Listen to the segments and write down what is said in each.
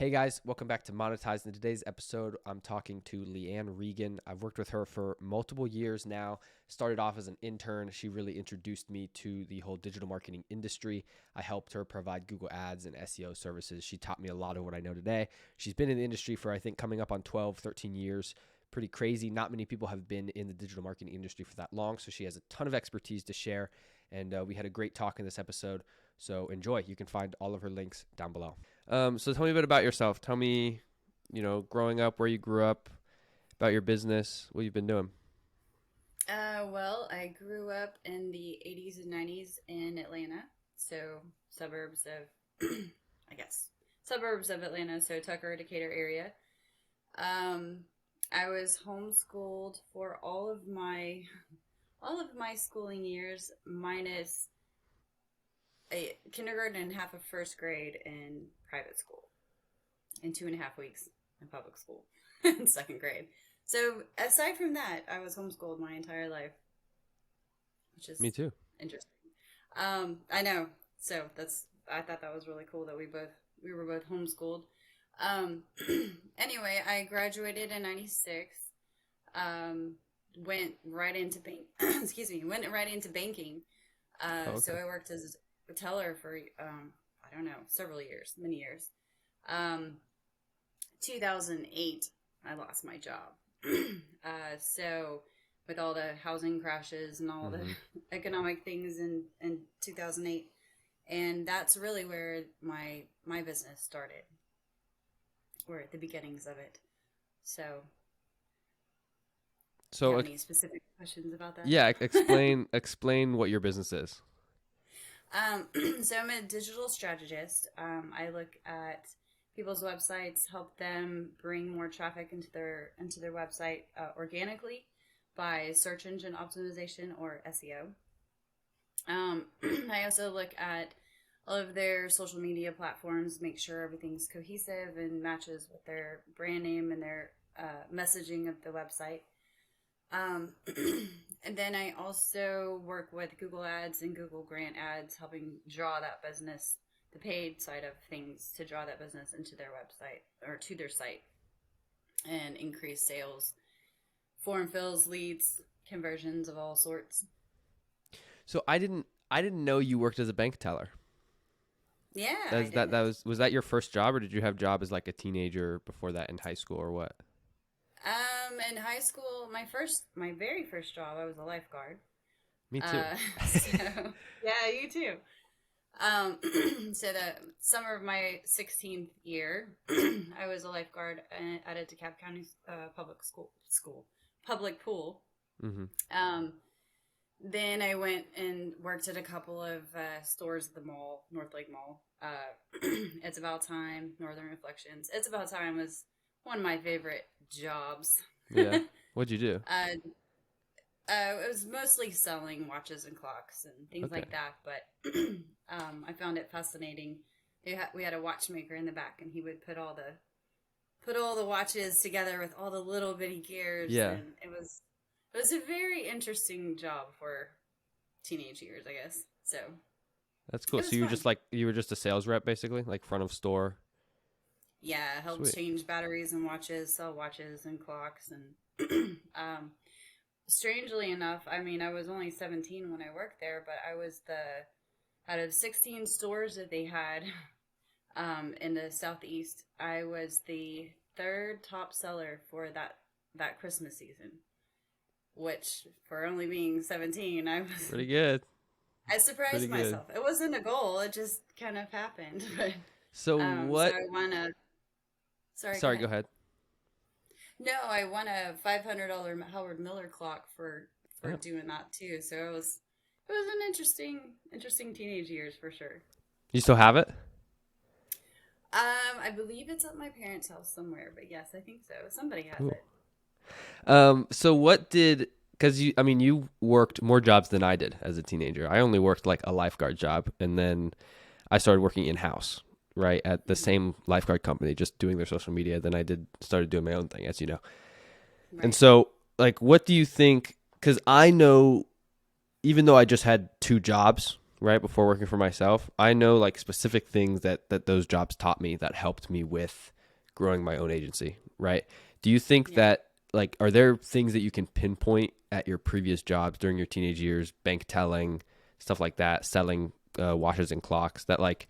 Hey guys, welcome back to Monetize. In today's episode, I'm talking to Leann Reagin. I've worked with her for multiple years now. Started off as an intern. She really introduced me to the whole digital marketing industry. I helped her provide Google Ads and SEO services. She taught me a lot of what I know today. She's been in the industry for, I think, coming up on 12, 13 years. Pretty crazy. Not many people have been in the digital marketing industry for that long, so she has a ton of expertise to share. And we had a great talk in this episode. So enjoy. You can find all of her links down below. So tell me a bit about yourself. Tell me, growing up, where you grew up, about your business, what you've been doing. Well, I grew up in the 80s and 90s in Atlanta, so suburbs of, I guess, suburbs of Atlanta, so Tucker, Decatur area. I was homeschooled for all of my schooling years, minus a kindergarten and half of first grade in private school, and 2.5 weeks in public school in second grade. So aside from that, I was homeschooled my entire life, which is Me too. interesting. I know. So I thought that was really cool that we were both homeschooled. Um, anyway, I graduated in '96. Went right into went right into banking. Oh, So okay. I worked as a teller for I don't know, several years, many years. Um, 2008, I lost my job. So with all the housing crashes and all the hmm economic things in 2008, and that's really where my business started, or at the beginnings of it. So, do you So, have any specific questions about that? yeah, explain what your business is. So I'm a digital strategist. I look at people's websites, help them bring more traffic into their website organically by search engine optimization, or SEO. I also look at all of their social media platforms, make sure everything's cohesive and matches with their brand name and their messaging of the website. Um, and then I also work with Google Ads and Google Grant Ads, helping draw that business, the paid side of things, to draw that business into their website or to their site and increase sales, form fills, leads, conversions of all sorts. So I didn't know you worked as a bank teller. Yeah, I That did. was that your first job, or did you have job as like a teenager before that in high school, or what? In high school, my very first job, I was a lifeguard. Me too. Uh, so yeah, you too. Um, so the summer of my 16th year, I was a lifeguard at a DeKalb County public pool. hmm Um, then I went and worked at a couple of stores at the mall, North Lake Mall. It's About Time, Northern Reflections. It's About Time was one of my favorite jobs. Yeah. What'd you do? uh, it was mostly selling watches and clocks and things Okay. like that, but I found it fascinating. We had a watchmaker in the back, and he would put all the watches together with all the little bitty gears, Yeah. and it was a very interesting job for teenage years, I guess. So That's it cool. So was you were fun. just like you were just a sales rep basically, like front of store. Yeah, I helped Sweet. change batteries and watches, sell watches and clocks, and strangely enough, I mean, I was only 17 when I worked there, but I was out of 16 stores that they had in the Southeast, I was the third top seller for that Christmas season, which for only being 17, Pretty good. I surprised Pretty good. myself. It wasn't a goal, it just kind of happened. But So so what I won a, sorry, go Sorry, go ahead. ahead. No, I won a $500 Howard Miller clock for Oh. doing that too. So it was an interesting teenage years for sure. You still have it? I believe it's at my parents' house somewhere, but yes, I think so. Somebody has Cool. it. So what did because you worked more jobs than I did as a teenager. I only worked like a lifeguard job, and then I started working in house, right, at the Hmm. same lifeguard company, just doing their social media. Then I did started doing my own thing, as you know. And Right. so, like, what do you think? Because I know, even though I just had two jobs, right, before working for myself, I know like specific things that those jobs taught me that helped me with growing my own agency, right? Do you think Yeah. that like are there things that you can pinpoint at your previous jobs during your teenage years, bank telling, stuff like that, selling watches and clocks that like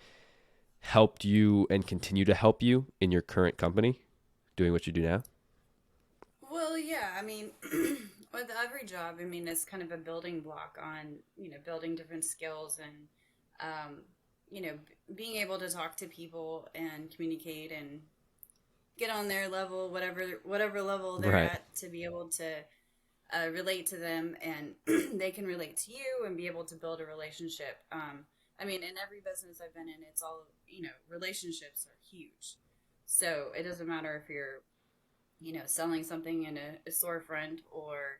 helped you and continue to help you in your current company doing what you do now? Well, yeah, I mean, with every job, I mean, it's kind of a building block on, building different skills and, being able to talk to people and communicate and get on their level, whatever level they're Right. at, to be able to relate to them, and they can relate to you and be able to build a relationship. I mean, in every business I've been in, it's all, relationships are huge. So it doesn't matter if you're, selling something in a storefront, or,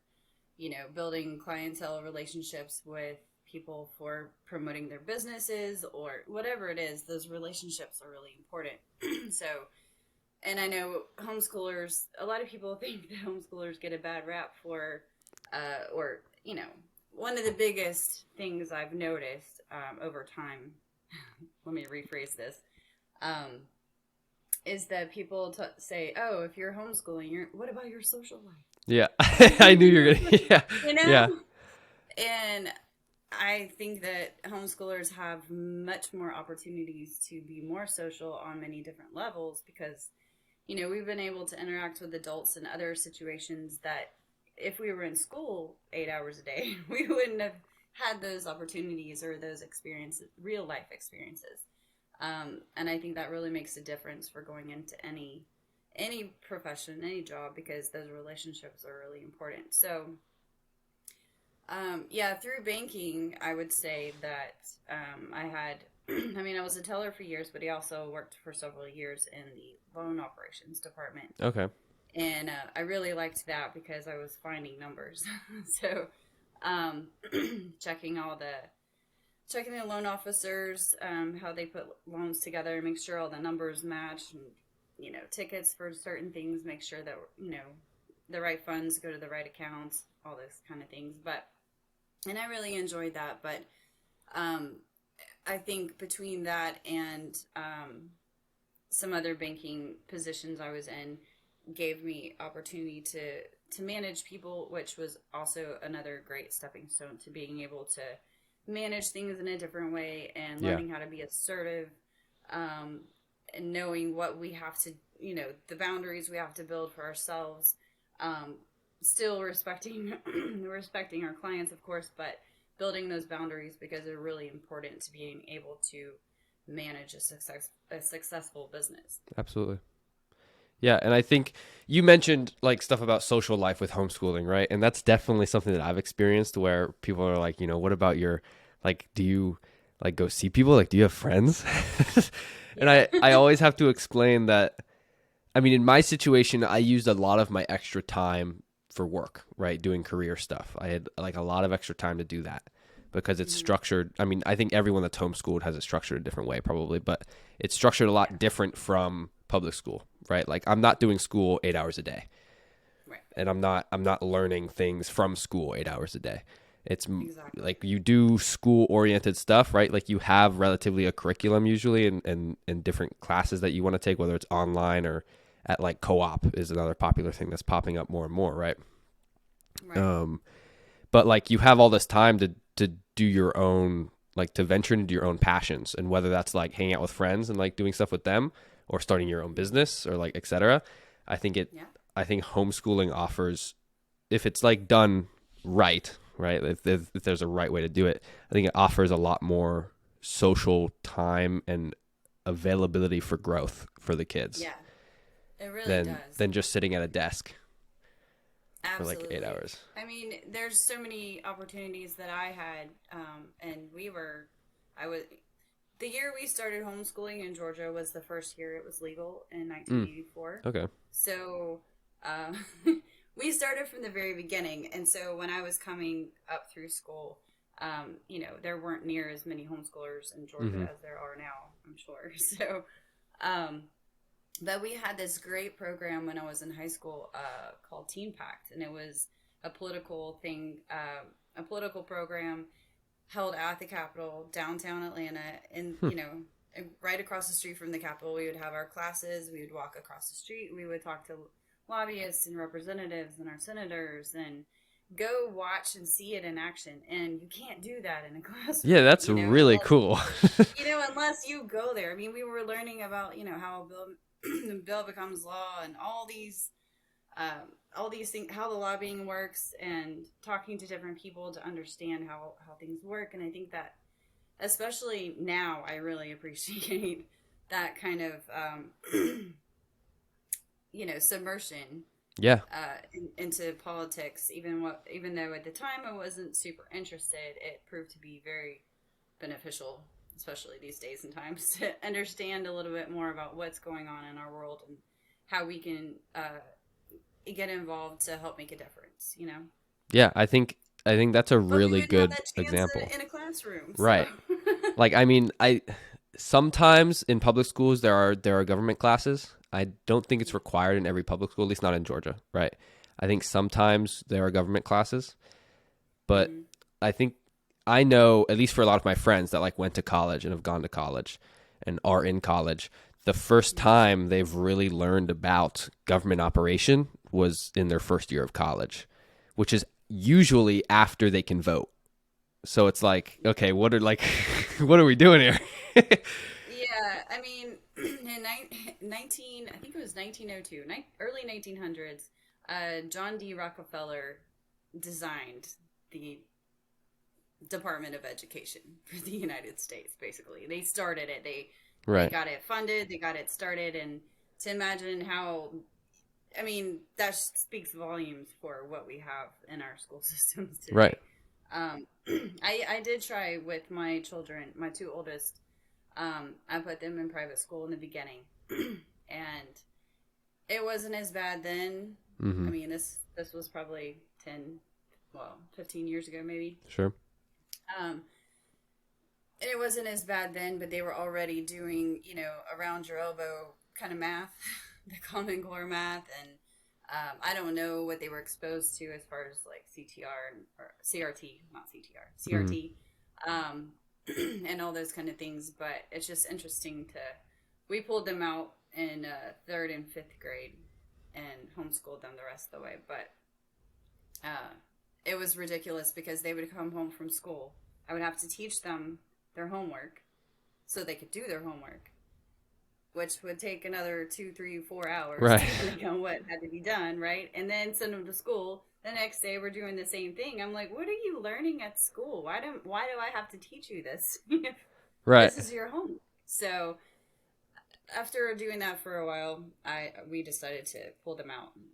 building clientele relationships with people for promoting their businesses, or whatever it is, those relationships are really important. So, and I know homeschoolers, a lot of people think that homeschoolers get a bad rap for, or, one of the biggest things I've noticed over time, let me rephrase this, um, is that people say, "Oh, if you're homeschooling, what about your social life?" Yeah. I knew you were gonna yeah. you know, Yeah. and I think that homeschoolers have much more opportunities to be more social on many different levels, because we've been able to interact with adults in other situations that if we were in school 8 hours a day, we wouldn't have had those opportunities or those experiences, real life experiences. And I think that really makes a difference for going into any profession, any job, because those relationships are really important. So, yeah, through banking, I would say that I had, I mean, I was a teller for years, but I also worked for several years in the loan operations department. Okay. And I really liked that because I was finding numbers. So, um, checking all the checking the loan officers, how they put loans together, make sure all the numbers match, and tickets for certain things, make sure that the right funds go to the right accounts, all those kind of things. But and I really enjoyed that. But um, I think between that and some other banking positions I was in, gave me opportunity to manage people, which was also another great stepping stone to being able to manage things in a different way, and Yeah. learning how to be assertive, um, and knowing what we have to, the boundaries we have to build for ourselves, um, still respecting respecting our clients, of course, but building those boundaries, because they're really important to being able to manage a successful business. Absolutely. Yeah, and I think you mentioned like stuff about social life with homeschooling, right? And that's definitely something that I've experienced where people are like, what about your like do you like go see people? Like do you have friends? And Yeah. I always have to explain that I mean in my situation I used a lot of my extra time for work, right? Doing career stuff. I had like a lot of extra time to do that because it's Hmm. structured. I mean, I think everyone that's homeschooled has it structured a different way probably, but it's structured a Yeah. lot different from public school, right? Like I'm not doing school 8 hours a day, Right. and I'm not learning things from school 8 hours a day. It's Exactly. like you do school oriented stuff, right? Like you have relatively a curriculum usually and different classes that you want to take, whether it's online or at like co-op is another popular thing that's popping up more and more, right? Right. Um, but like you have all this time to do your own like to venture into your own passions, and whether that's like hanging out with friends and like doing stuff with them or starting your own Hmm. business or like etc. I think it Yeah. I think homeschooling offers, if it's like done right, if there's a right way to do it, I think it offers a lot more social time and availability for growth for the kids Yeah. It really than does. than just sitting at a desk for like eight Absolutely. hours. I mean, there's so many opportunities that I had, and I was, the year we started homeschooling in Georgia was the first year it was legal in Mm, 1984. okay. So, uh, we started from the very beginning. And so when I was coming up through school, there weren't near as many homeschoolers in Georgia Mm-hmm. as there are now, I'm sure. So, um, but we had this great program when I was in high school called Teen Pact, and it was a political thing, a political program held at the Capitol, downtown Atlanta, and Hmm. right across the street from the Capitol, we would have our classes. We would walk across the street. We would talk to lobbyists and representatives and our senators, and go watch and see it in action. And you can't do that in a Yeah, classroom, that's really unless cool. unless you go there. I mean, we were learning about how a bill the bill becomes law, and all these things, how the lobbying works, and talking to different people to understand how things work. And I think that, especially now, I really appreciate that kind of submersion Yeah. into politics. Even though at the time I wasn't super interested, it proved to be very beneficial, especially these days and times, to understand a little bit more about what's going on in our world and how we can get involved to help make a difference. Yeah, I think that's a But we really wouldn't have good that chance example. in a classroom. So Right. Like, I mean, I sometimes in public schools there are government classes. I don't think it's required in every public school, at least not in Georgia, right? I think sometimes there are government classes, but Mhm. I think I know, at least for a lot of my friends that like went to college and have gone to college and are in college, the first time they've really learned about government operation was in their first year of college, which is usually after they can vote. So it's like, okay, what are like, what are we doing here? Yeah, I mean, in 19, I think it was 1902, early 1900s, John D. Rockefeller designed the Department of Education for the United States. Basically, they started it. They Right, got it funded. They got it started, and to imagine how, I mean, that speaks volumes for what we have in our school systems right. today. Um, I did try with my children, my two oldest. I put them in private school in the beginning, and it wasn't as bad then. I Mm-hmm. mean, this was probably 10, well, 15 years ago, maybe. Sure. Um, and it wasn't as bad then, but they were already doing, around your elbow kind of math, the Common Core math, and I don't know what they were exposed to as far as like CTR or CRT, not CTR, Mm-hmm. CRT, um, and all those kind of things. But it's just interesting to. We pulled them out in third and fifth grade and homeschooled them the rest of the way, but uh, it was ridiculous because they would come home from school. I would have to teach them their homework so they could do their homework, which would take another 2, 3, 4 hours Right. depending on what had to be done, right? And then send them to school. The next day we're doing the same thing. I'm like, what are you learning at school? Why do I have to teach you this? Right. This is your homework. So after doing that for a while, we decided to pull them out and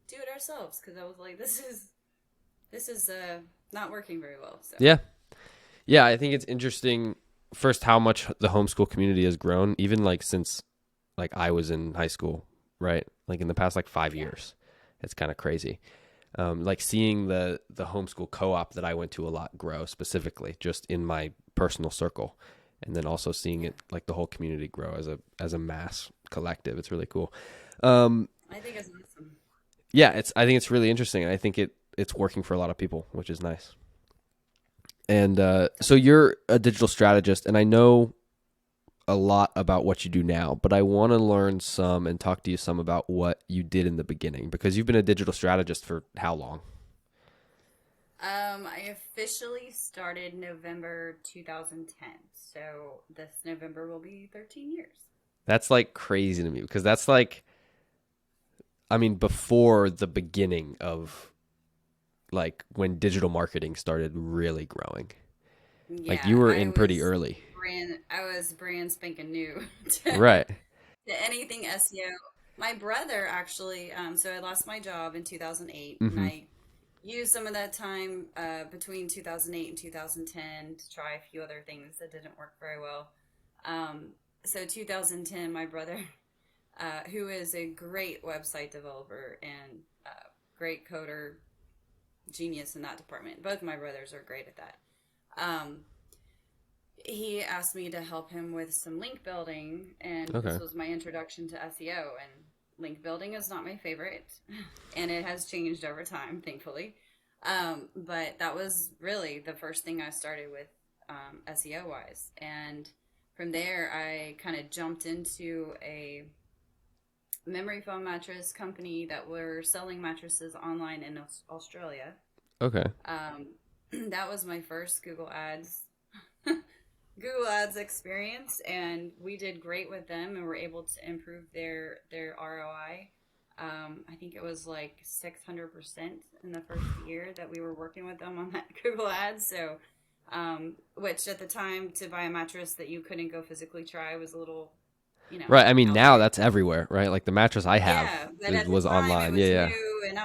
do it ourselves because I was like, this is not working very well. So Yeah. Yeah. I think it's interesting first how much the homeschool community has grown, even like since like I was in high school, right? Like in the past like 5 years. It's kind of crazy. Like seeing the homeschool co-op that I went to a lot grow specifically just in my personal circle, and then also seeing yeah, it like the whole community grow as a mass collective. It's really cool. Um, I think it's awesome. yeah, I think it's really interesting. I think it's working for a lot of people, which is nice. And so you're a digital strategist, and I know a lot about what you do now, but I want to learn some and talk to you some about what you did in the beginning because you've been a digital strategist for how long? I officially started November 2010, so this November will be 13 years. That's like crazy to me because that's like, I mean, before the beginning of like when digital marketing started really growing. Like you Yeah, were in pretty early. I was brand spanking new to, Right. to anything SEO. My brother actually, so I lost my job in 2008, and Mm-hmm. I used some of that time between 2008 and 2010 to try a few other things that didn't work very well. So 2010, my brother, who is a great website developer and great coder, genius in that department. Both my brothers are great at that. Um, he asked me to help him with some link building, and this Okay. was my introduction to SEO. And link building is not my favorite, and it has changed over time, thankfully. But that was really the first thing I started with, SEO wise. And from there, I kind of jumped into a memory foam mattress company that were selling mattresses online in Australia. Okay. Um, that was my first Google Ads Google Ads experience, and we did great with them, and were able to improve their ROI. I think it was like 600% in the first year that we were working with them on that Google Ads. So, which at the time, to buy a mattress that you couldn't go physically try was a little, Right. I mean, now outrageous. that's everywhere, right? Like the mattress I have Yeah, but at the was time it online. Yeah, was yeah. new, and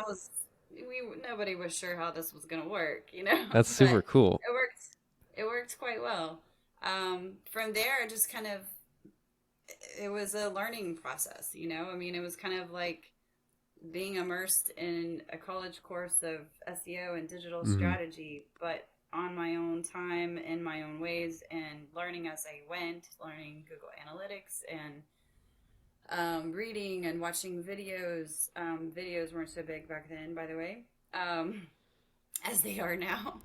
we nobody was sure how this was gonna work. That's super But cool. it worked. It worked quite well. From there, it just kind of it was a learning process. I mean, it was kind of like being immersed in a college course of SEO and digital Hmm. strategy, but on my own time, in my own ways, and learning as I went, learning Google Analytics and reading and watching videos. Videos weren't so big back then, by the way, as they are now.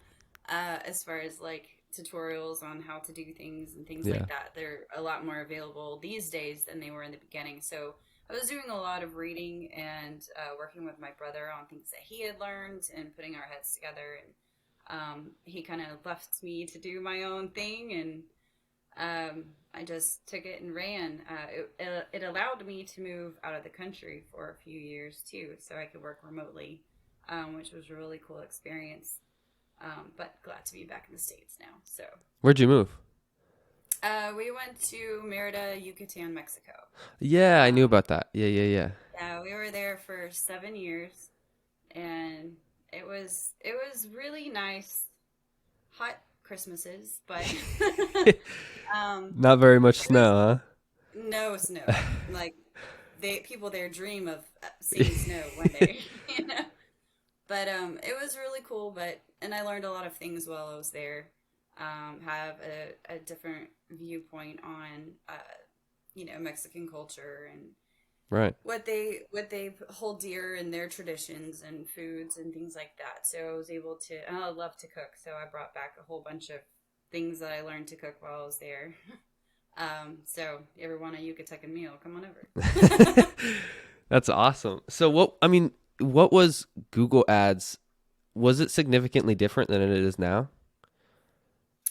As far as like tutorials on how to do things and things Yeah. like that, they're a lot more available these days than they were in the beginning. So I was doing a lot of reading and working with my brother on things that he had learned and putting our heads together. And he kind of left me to do my own thing, and I just took it and ran. It allowed me to move out of the country for a few years too, so I could work remotely, which was a really cool experience. But glad to be back in the States now. So Where'd you move? we went to Merida, Yucatan, Mexico. Yeah, I knew Um, about that. Yeah, yeah, yeah. yeah, we were there for 7 years, and it was really nice, hot Christmases, but um, Not very much it was snow, no snow. huh? Like people there dream of seeing snow one day, you know. But it was really cool. And I learned a lot of things while I was there. Have a different viewpoint on Mexican culture and Right. what they hold dear in their traditions and foods and things like that. So I was able to, and I love to cook, so I brought back a whole bunch of things that I learned to cook while I was there. So you ever want a Yucatecan meal, come on over. That's awesome. So what was Google Ads? Was it significantly different than it is now?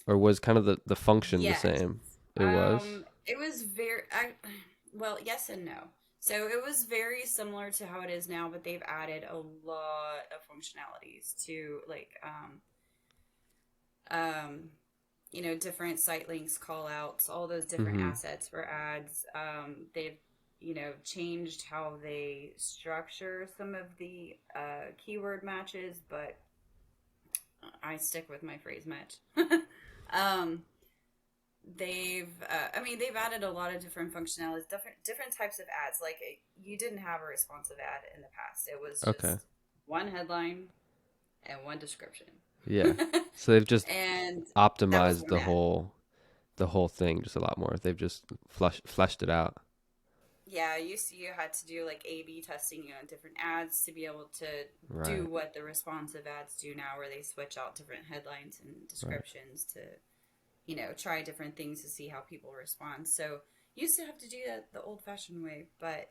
Or was kind of the function the Yes. same? It was? It was well, yes and no. So it was very similar to how it is now, but they've added a lot of functionalities to like um, different site links, call outs, all those different Mm-hmm. assets for ads. They've changed how they structure some of the keyword matches, but I stick with my phrase match. um, they've added a lot of different functionalities, different types of ads. Like you didn't have a responsive ad in the past. It was Okay. just one headline and one description. Yeah. So they've just And that was optimized one ad. the whole thing just a lot more. They've just fleshed it out. Yeah, you had to do like A/B testing on different ads to be able to do Right. what the responsive ads do now, where they switch out different headlines and Right. descriptions to try different things to see how people respond. So used to have to do that the old-fashioned way, but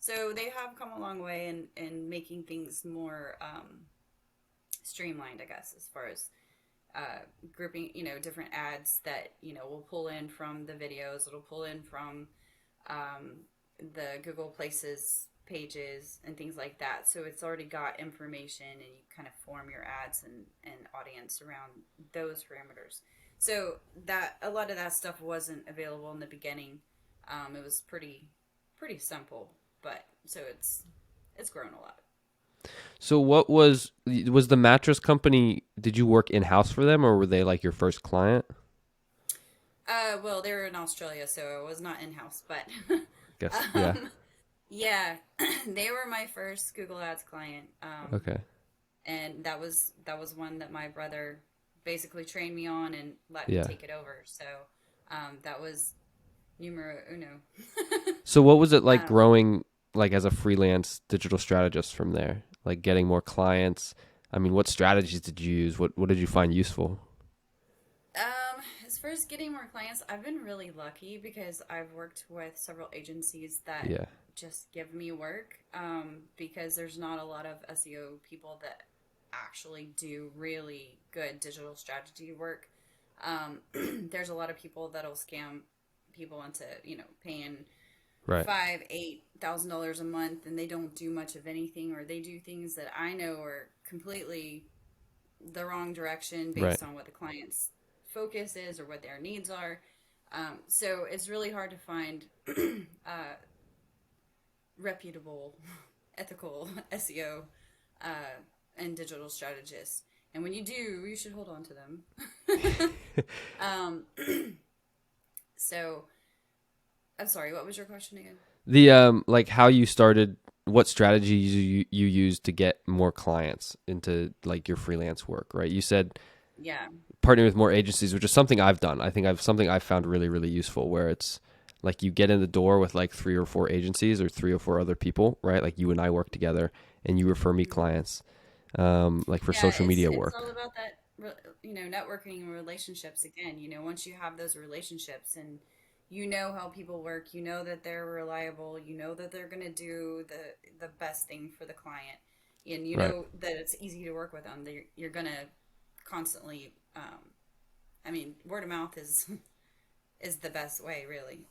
so they have come a long way in making things more streamlined, I guess, as far as grouping, different ads that will pull in from the videos. It'll pull in from the Google Places pages and things like that. So it's already got information, and you kind of form your ads and audience around those parameters. So that a lot of that stuff wasn't available in the beginning. It was pretty simple, but so it's grown a lot. So what was the mattress company, did you work in-house for them or were they like your first client? Well, they were in Australia, so it was not in house, but Guess. Yeah. um, yeah, they were my first Google Ads client. Okay. And that was one that my brother basically trained me on and let me Yeah. take it over. So that was numero uno. So what was it like um, growing like as a freelance digital strategist from there? Like getting more clients, I mean, what strategies did you use? What did you find useful? As far as getting more clients, I've been really lucky because I've worked with several agencies that Yeah. just give me work. Because there's not a lot of SEO people that actually do really good digital strategy work. There's a lot of people that'll scam people into, paying Right. $5,000, $8,000 a month, and they don't do much of anything, or they do things that I know are completely the wrong direction Right. based on what the client's focus is or what their needs are. So it's really hard to find reputable, ethical SEO uh, and digital strategists. And when you do, you should hold on to them. um, so I'm sorry, what was your question again? The like how you started, what strategies you used to get more clients into like your freelance work, right? You said Yeah. partnering with more agencies, which is something I've done. I think I've found really really useful, where it's like you get in the door with like 3 or 4 agencies or 3 or 4 other people, right? Like you and I work together, and you refer me Mhm. clients, like for Yeah, social it's media it's work. all about that, networking and relationships again. Once you have those relationships and you know how people work, you know that they're reliable, you know that they're going to do the best thing for the client, and you Right. know that it's easy to work with them. You're going to constantly I mean, word of mouth is is the best way, really.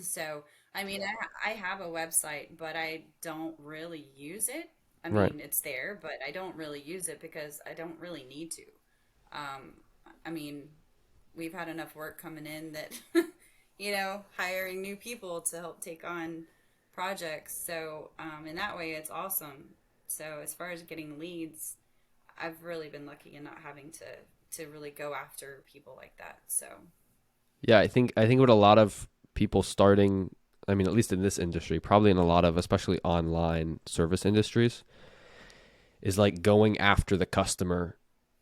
So, I mean, I have a website, but I don't really use it. I Right. mean, it's there, but I don't really use it because I don't really need to. Um, I mean, we've had enough work coming in that, hiring new people to help take on projects. So, in that way, it's awesome. So, as far as getting leads, I've really been lucky in not having to really go after people like that. So, Yeah, I think what a lot of people starting, I mean, at least in this industry, probably in a lot of especially online service industries, is like going after the customer.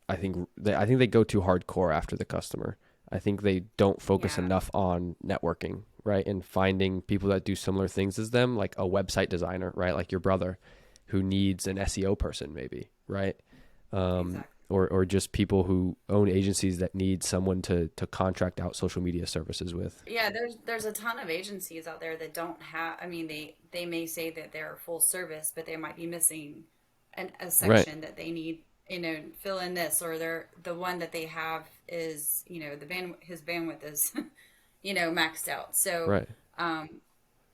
I think they go too hardcore after the customer. I think they don't focus yeah. enough on networking, right? And finding people that do similar things as them, like a website designer, right? Like your brother who needs an SEO person maybe, right? Exactly. Or just people who own agencies that need someone to contract out social media services with. Yeah, there's a ton of agencies out there that don't have. I mean, they may say that they're full service, but they might be missing a Right, section that they need. Fill in this, or they're the one that they have is the his bandwidth is maxed out. So right. um,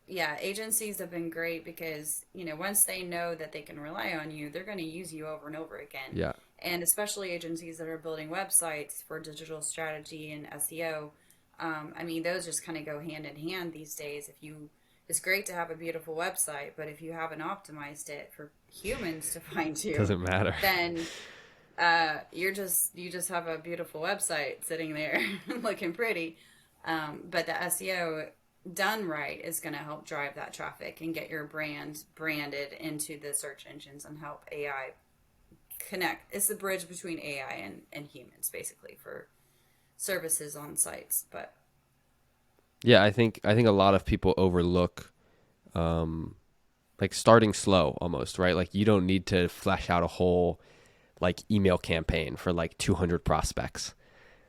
yeah, agencies have been great because, once they know that they can rely on you, they're going to use you over and over again. Yeah. And especially agencies that are building websites for digital strategy and SEO. I mean, those just kind of go hand in hand these days. It's great to have a beautiful website, but if you haven't optimized it for humans to find you, Doesn't matter. then you just have a beautiful website sitting there looking pretty. But the SEO done right is going to help drive that traffic and get your brand branded into the search engines and help AI connect. It's the bridge between AI and humans, basically, for services on sites. But Yeah, I think a lot of people overlook um like starting slow almost, right? Like you don't need to flesh out a whole like email campaign for like 200 prospects,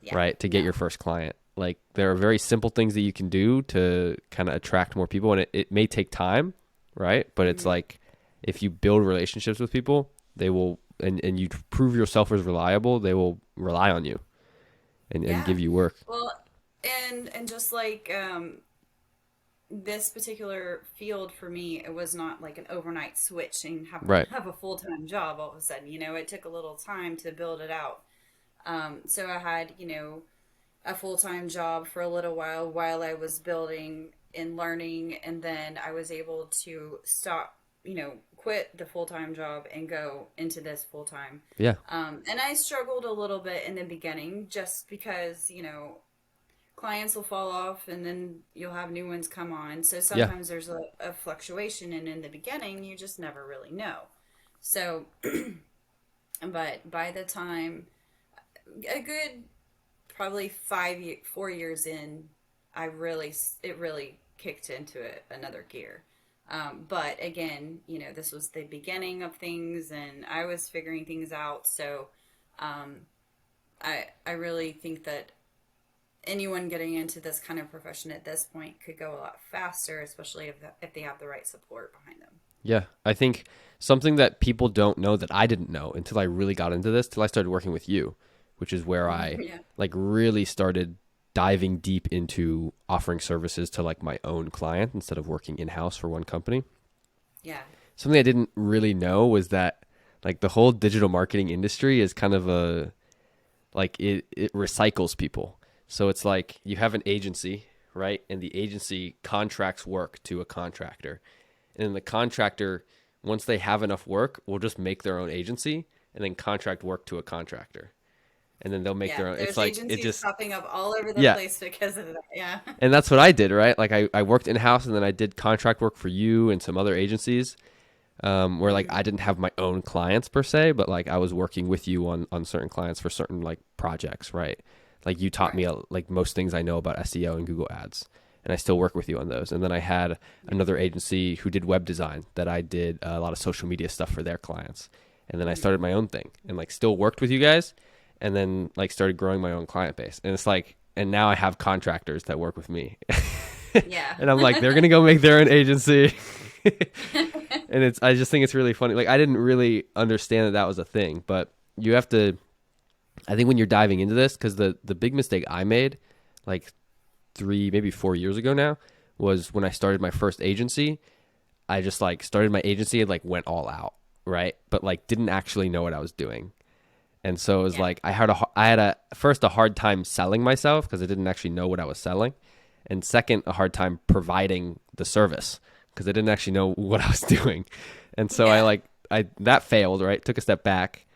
yeah, right? To get no, your first client. Like there are very simple things that you can do to kind of attract more people, and it may take time, right? But it's hmm like if you build relationships with people, they will, and you prove yourself as reliable, they will rely on you and yeah. give you work. Well, and just like this particular field for me, it was not like an overnight switch and have to Right. have a full time job all of a sudden. It took a little time to build it out. So I had, a full time job for a little while I was building and learning, and then I was able to stop, quit the full time job and go into this full time. Yeah. And I struggled a little bit in the beginning just because, clients will fall off and then you'll have new ones come on. So Yeah. sometimes there's a fluctuation, and in the beginning, you just never really know. So, but by the time a good probably 4 years in, it really kicked into another gear. But again, this was the beginning of things, and I was figuring things out. So um, I really think that anyone getting into this kind of profession at this point could go a lot faster, especially if they have the right support behind them. Yeah, I think something that people don't know that I didn't know until I really got into this, till I started working with you, which is where I Yeah. like really started diving deep into offering services to like my own client instead of working in-house for one company. Yeah. Something I didn't really know was that like the whole digital marketing industry is kind of a like it recycles people. So it's like you have an agency, right? And the agency contracts work to a contractor. And then the contractor, once they have enough work, will just make their own agency and then contract work to a contractor. And then they'll make Yeah. their own. It's There's like, it agencies just, popping up all over the yeah. place because of that. Yeah. And that's what I did, right? Like I worked in house and then I did contract work for you and some other agencies where like Hmm. I didn't have my own clients per se, but like I was working with you on certain clients for certain like projects, right? Like you taught me Right. like most things I know about SEO and Google Ads, and I still work with you on those. And then I had another agency who did web design that I did a lot of social media stuff for their clients, and then I Hmm. started my own thing and like still worked with you guys, and then like started growing my own client base. And it's like, and now I have contractors that work with me. Yeah. And I'm like, they're gonna go make their own agency. And I just think it's really funny. Like I didn't really understand that that was a thing, but you have to. I think when you're diving into this, because the big mistake I made, like 3 maybe 4 years ago now, was when I started my first agency. I just like started my agency and like went all out, right? But like didn't actually know what I was doing, and so it was Yeah. like I had a first a hard time selling myself because I didn't actually know what I was selling, and second a hard time providing the service because I didn't actually know what I was doing. And so Yeah. I that failed, right? Took a step back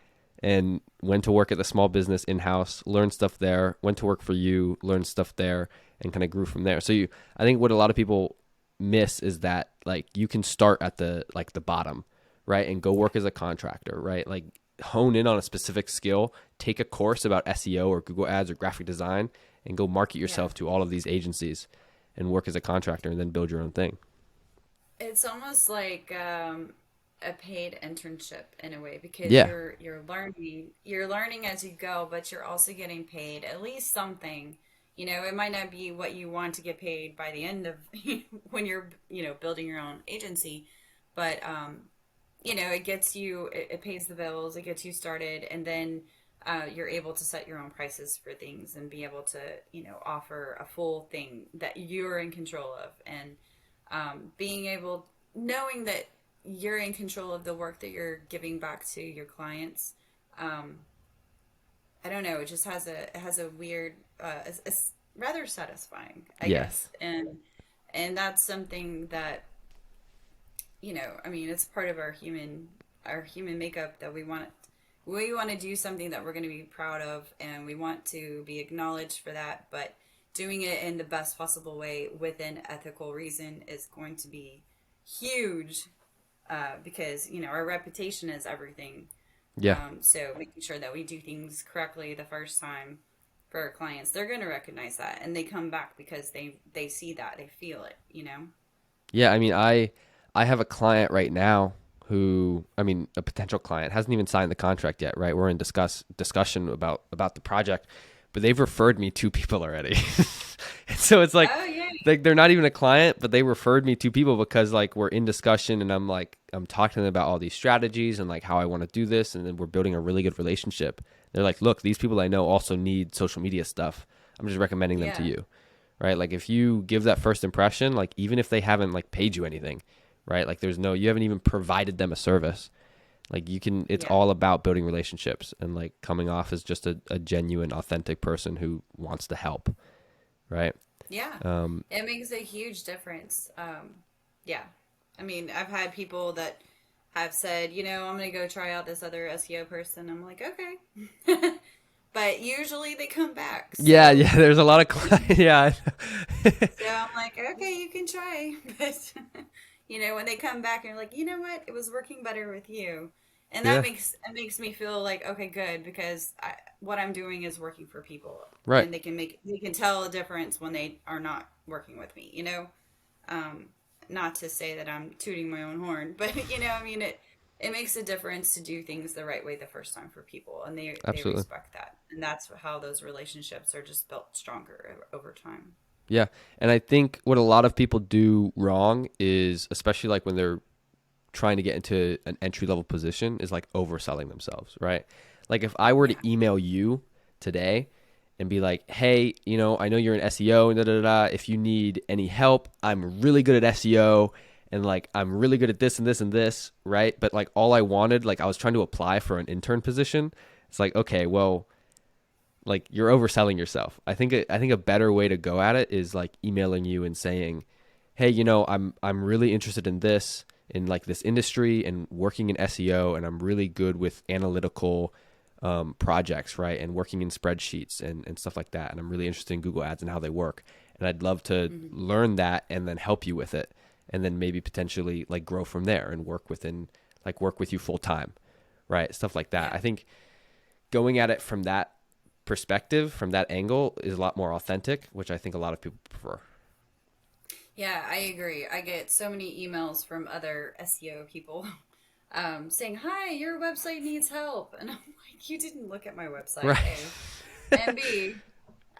and went to work at the small business in-house, learned stuff there, went to work for you, learned stuff there, and kind of grew from there. So I think what a lot of people miss is that like you can start at the bottom, right? And go Yeah. work as a contractor, right? Like hone in on a specific skill, take a course about SEO or Google Ads or graphic design, and go market Yeah. yourself to all of these agencies and work as a contractor and then build your own thing. It's almost like a paid internship in a way because Yeah. you're learning as you go, but you're also getting paid at least something. It might not be what you want to get paid by the end of when you're building your own agency, but it gets you it pays the bills, it gets you started, and then you're able to set your own prices for things and be able to offer a full thing that you're in control of, and being able knowing that you're in control of the work that you're giving back to your clients. um, I don't know, it just has a weird it's rather satisfying, I Yes. guess, and that's something that I mean, it's part of our human makeup that we want to do something that we're going to be proud of, and we want to be acknowledged for that, but doing it in the best possible way within ethical reason is going to be huge, because our reputation is everything. Yeah. So making sure that we do things correctly the first time for our clients, they're going to recognize that, and they come back because they see that, they feel it. Yeah, I mean, I have a client right now who, I mean, a potential client hasn't even signed the contract yet, right? We're in discussion about the project, but they've referred me two people already. And so it's like Oh yeah. they're not even a client, but they referred me two people because like we're in discussion and I'm talking to them about all these strategies and like how I want to do this, and then we're building a really good relationship. They're like, "Look, these people I know also need social media stuff. I'm just recommending them to Yeah. you." Right? Like if you give that first impression, like even if they haven't like paid you anything, right? Like you haven't even provided them a service. Like it's Yeah. all about building relationships and like coming off as just a genuine, authentic person who wants to help, right? Yeah, Um, it makes a huge difference. Yeah, I mean, I've had people that have said, I'm going to go try out this other SEO person. I'm like, okay. But usually they come back. yeah, So, yeah. There's a lot of yeah, so I'm like, okay, you can try. But, when they come back and you're like, you know what? It was working better with you. And that yeah, makes me feel like, okay, good, because what I'm doing is working for people, right. and they can tell a difference when they are not working with me. Um, not to say that I'm tooting my own horn, but I mean, it makes a difference to do things the right way the first time for people, and they Absolutely. respect that, and that's how those relationships are just built stronger over time. Yeah. And I think what a lot of people do wrong is, especially like when they're trying to get into an entry level position, is like overselling themselves, right? Like if I were Yeah. to email you today and be like, hey, I know you're in SEO and da da da. If you need any help, I'm really good at SEO and like I'm really good at this and this and this, right? But like all I wanted, like I was trying to apply for an intern position. It's like, okay, well, like you're overselling yourself. I think a better way to go at it is like emailing you and saying, "Hey, I'm really interested in this in like this industry and working in SEO, and I'm really good with analytical projects, right? And working in spreadsheets and stuff like that. And I'm really interested in Google Ads and how they work. And I'd love to Hmm. learn that and then help you with it, and then maybe potentially like grow from there and work with you full time, right? Stuff like that. Yeah. I think going at it from that perspective, from that angle, is a lot more authentic, which I think a lot of people prefer. Yeah, I agree. I get so many emails from other SEO people saying, "Hi, your website needs help," and I'm like, "You didn't look at my website, Right. A, and B."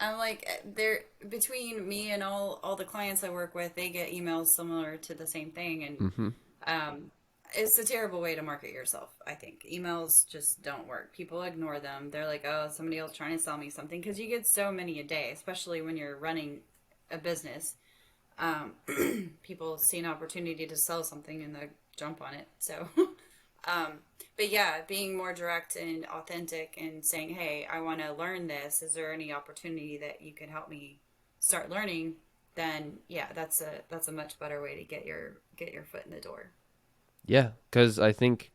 I'm like, they're between me and all the clients I work with, they get emails similar to the same thing, and Mm-hmm. um, it's a terrible way to market yourself. I think emails just don't work. People ignore them. They're like, "Oh, somebody else trying to sell me something," because you get so many a day, especially when you're running a business. um, People see an opportunity to sell something and they jump on it. So, um, but yeah, being more direct and authentic and saying, "Hey, I want to learn this. Is there any opportunity that you can help me start learning?" Then yeah, that's a much better way to get your foot in the door. Yeah, because I think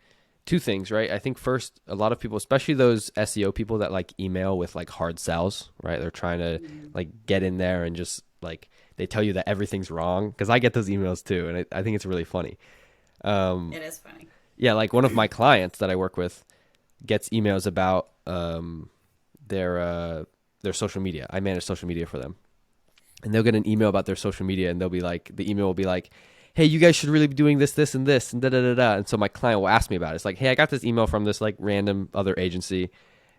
two things, right? I think first, a lot of people, especially those SEO people that like email with like hard sells, right? They're trying to Mhm. like get in there and just like they tell you that everything's wrong. Because I get those emails too, and I think it's really funny. Um, It is funny. yeah, like one of my clients that I work with gets emails about their their social media. I manage social media for them, and they'll get an email about their social media, and they'll be like, the email will be like, "Hey, you guys should really be doing this, and this, and da da da da." And so my client will ask me about it. It's like, "Hey, I got this email from this like random other agency,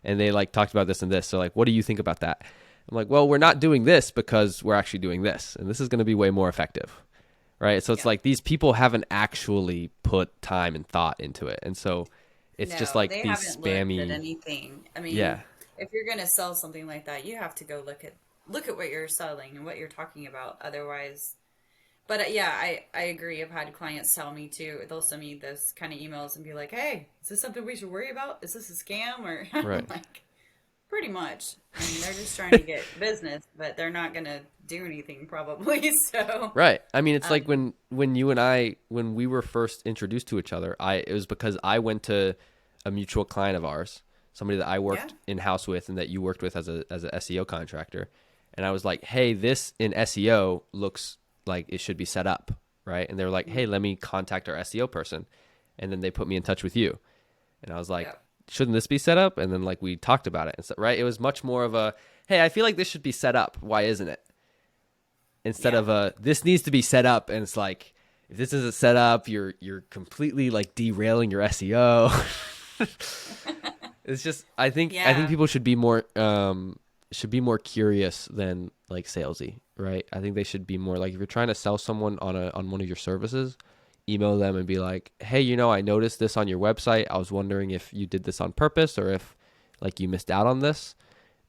and they like talked about this and this. So like, what do you think about that?" I'm like, "Well, we're not doing this because we're actually doing this, and this is going to be way more effective." Right. So it's Yeah. like these people haven't actually put time and thought into it. And so it's just No, like they these haven't looked at spammy, anything. I mean, yeah, if you're going to sell something like that, you have to go look at what you're selling and what you're talking about. Otherwise, but yeah, I agree. I've had clients tell me too. They'll send me those kind of emails and be like, "Hey, is this something we should worry about? Is this a scam?" Or I'm right. like, "Pretty much." I mean, they're just trying to get business, but they're not going to do anything probably. So, Right. I mean, it's like um, when you and I when we were first introduced to each other, I it was because I went to a mutual client of ours, somebody that I yeah, worked in house with and that you worked with as a SEO contractor, and I was like, "Hey, this in SEO looks like it should be set up." Right? And they were like, "Hey, mm, let me contact our SEO person." And then they put me in touch with you. And I was like, yeah, "Shouldn't this be set up?" And then like we talked about it. And so, right? It was much more of a, "Hey, I feel like this should be set up. Why isn't it?" Instead yeah. of a this needs to be set up, and it's like if this isn't set up, you're completely like derailing your SEO. It's just I think Yeah. people should be more curious than like salesy, right? I think they should be more like if you're trying to sell someone on one of your services, email them and be like, "Hey, I noticed this on your website. I was wondering if you did this on purpose or if like you missed out on this."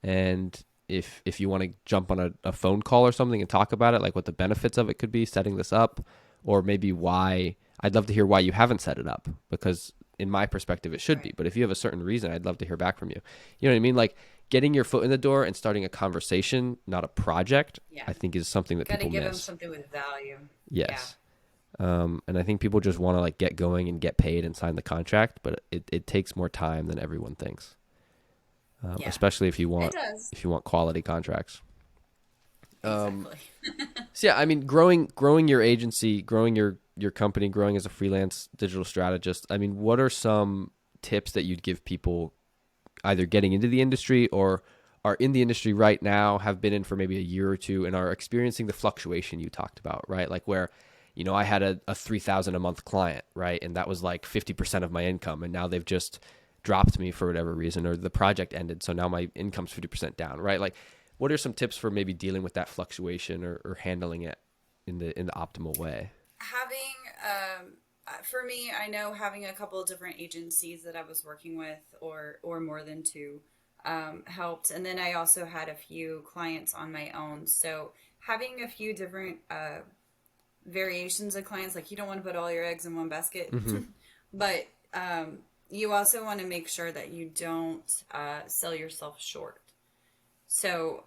And if you want to jump on a phone call or something and talk about it, like what the benefits of it could be setting this up, or maybe why, I'd love to hear why you haven't set it up, because in my perspective it should be, Right. but if you have a certain reason, I'd love to hear back from you. You know what I mean? Like getting your foot in the door and starting a conversation, not a project, Yeah. I think is something that Got to people give them miss. something with value. Yeah. Yes. And I think people just want to like get going and get paid and sign the contract, but it takes more time than everyone thinks, Yeah. especially It does. if you want quality contracts. Um, Exactly. so yeah, I mean, growing your agency, growing your company, growing as a freelance digital strategist. I mean, what are some tips that you'd give people either getting into the industry or are in the industry right now, have been in for maybe a year or two, and are experiencing the fluctuation you talked about, right? Like where I had a 3,000 a month client, right? And that was like 50% of my income. And now they've just dropped me for whatever reason, or the project ended. So now my income's 50% down, right? Like, what are some tips for maybe dealing with that fluctuation, or handling it in the optimal way? Having, for me, I know having a couple of different agencies that I was working with, or more than two, helped. And then I also had a few clients on my own. So having a few different variations of clients, like you don't want to put all your eggs in one basket, Mm-hmm. but you also want to make sure that you don't sell yourself short. So,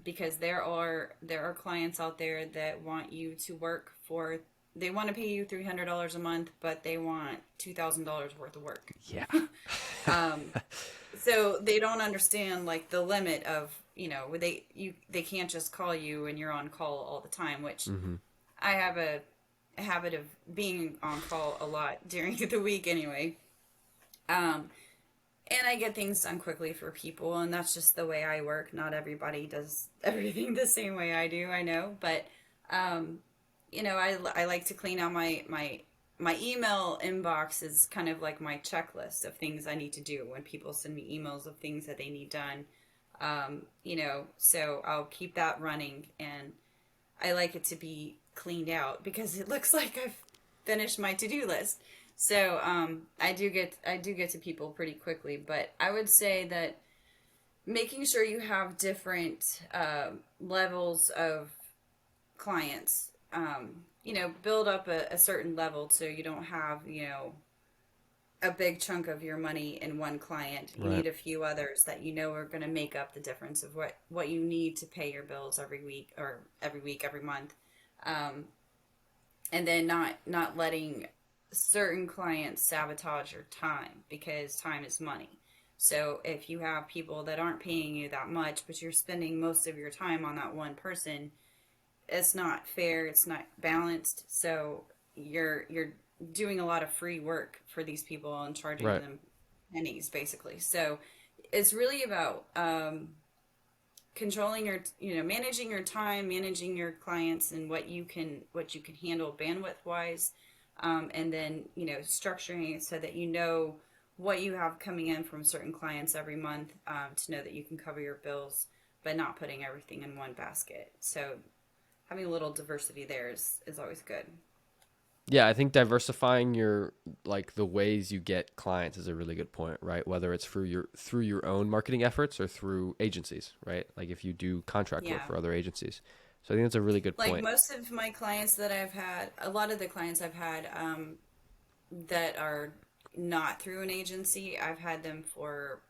because there are clients out there that want you to work for, they want to pay you $300 a month, but they want $2,000 worth of work. Yeah. Um, so they don't understand like the limit of, they can't just call you and you're on call all the time, which Mm-hmm. I have a habit of being on call a lot during the week anyway. Um, and I get things done quickly for people, and that's just the way I work. Not everybody does everything the same way I do, I know, but um, I like to clean out my email inbox is kind of like my checklist of things I need to do when people send me emails of things that they need done. So I'll keep that running, and I like it to be cleaned out because it looks like I've finished my to-do list. So I do get to people pretty quickly, but I would say that making sure you have different levels of clients, build up a certain level so you don't have a big chunk of your money in one client. You Right. need a few others that are going to make up the difference of what you need to pay your bills every month, um, and then not letting certain clients sabotage your time, because time is money. So if you have people that aren't paying you that much, but you're spending most of your time on that one person, it's not fair. It's not balanced. So you're doing a lot of free work for these people and charging Right. them pennies, basically. So it's really about controlling managing your time, managing your clients, and what you can handle bandwidth wise, and then structuring it so that what you have coming in from certain clients every month, to know that you can cover your bills, but not putting everything in one basket. So having a little diversity there is always good. Yeah, I think diversifying your like the ways you get clients is a really good point, right? Whether it's through your own marketing efforts or through agencies, right? Like if you do contract work Yeah. for other agencies. So I think that's a really good Like point. most of my clients that I've had, a lot of the clients I've had, that are not through an agency, I've had them for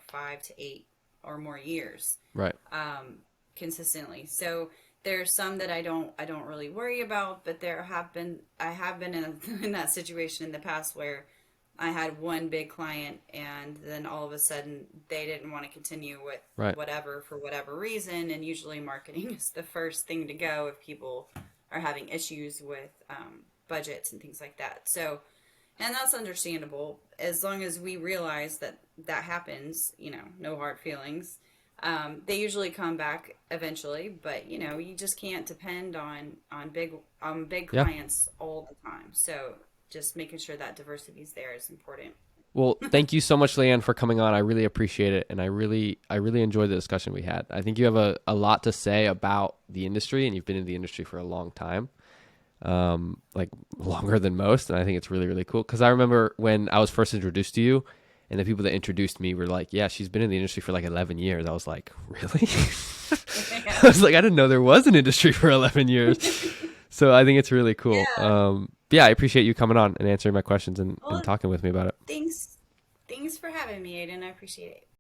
5 to 8 or more years, Right. um, consistently. So there's some that I don't really worry about, but I have been in that situation in the past where I had one big client, and then all of a sudden they didn't want to continue with Right. whatever for whatever reason. And usually marketing is the first thing to go if people are having issues with budgets and things like that. So, and that's understandable as long as we realize that that happens. No hard feelings. They usually come back eventually, but you just can't depend on big Yeah. clients all the time. So just making sure that diversity is there is important. Well, thank you so much, Leanne, for coming on. I really appreciate it, and I really enjoyed the discussion we had. I think you have a lot to say about the industry, and you've been in the industry for a long time, like longer than most. And I think it's really, really cool. Because I remember when I was first introduced to you, and the people that introduced me were like, "Yeah, she's been in the industry for like 11 years." I was like, "Really?" I was like, "I didn't know there was an industry for 11 years." So I think it's really cool. Yeah. Yeah, I appreciate you coming on and answering my questions and Well, talking with me about it. thanks. Thanks for having me, Aiden. I appreciate it.